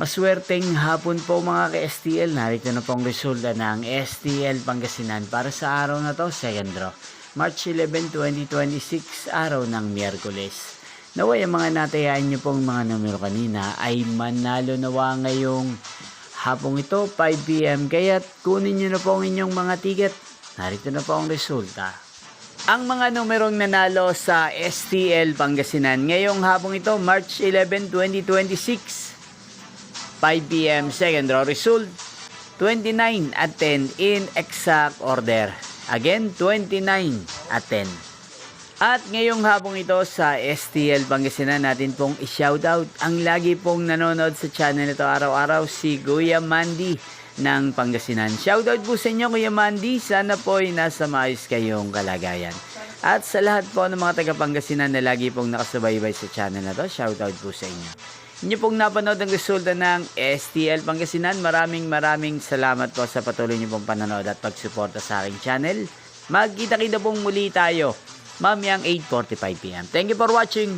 Maswerteng hapon po mga ka-STL. Narito na pong resulta ng STL Pangasinan para sa araw na to, second draw. March 11, 2026, araw ng Miyerkules. Naway ang mga natayaan nyo pong mga numero kanina ay manalo nawa ngayong hapong ito, 5 PM. Kaya kunin nyo na po ang inyong mga ticket. Narito na po ang resulta. Ang mga numerong nanalo sa STL Pangasinan ngayong hapong ito, March 11, 2026. 5 PM second draw result 29 at 10 in exact order. Again, 29 at 10. At ngayong hapong ito sa STL Pangasinan natin pong i-shoutout ang lagi pong nanonood sa channel ito araw-araw, si Kuya Mandy ng Pangasinan. Shoutout po sa inyo Kuya Mandy, sana po ay nasa maayos kayong kalagayan. At sa lahat po ng mga taga Pangasinan na lagi pong nakasubaybay sa channel na to, shoutout po sa inyo. Inyo pong napanood ang resulta ng STL Pangasinan. Maraming salamat po sa patuloy niyo pong panonood at pagsuporta sa aking channel. Magkita-kita pong muli tayo mamayang 8:45 PM. Thank you for watching.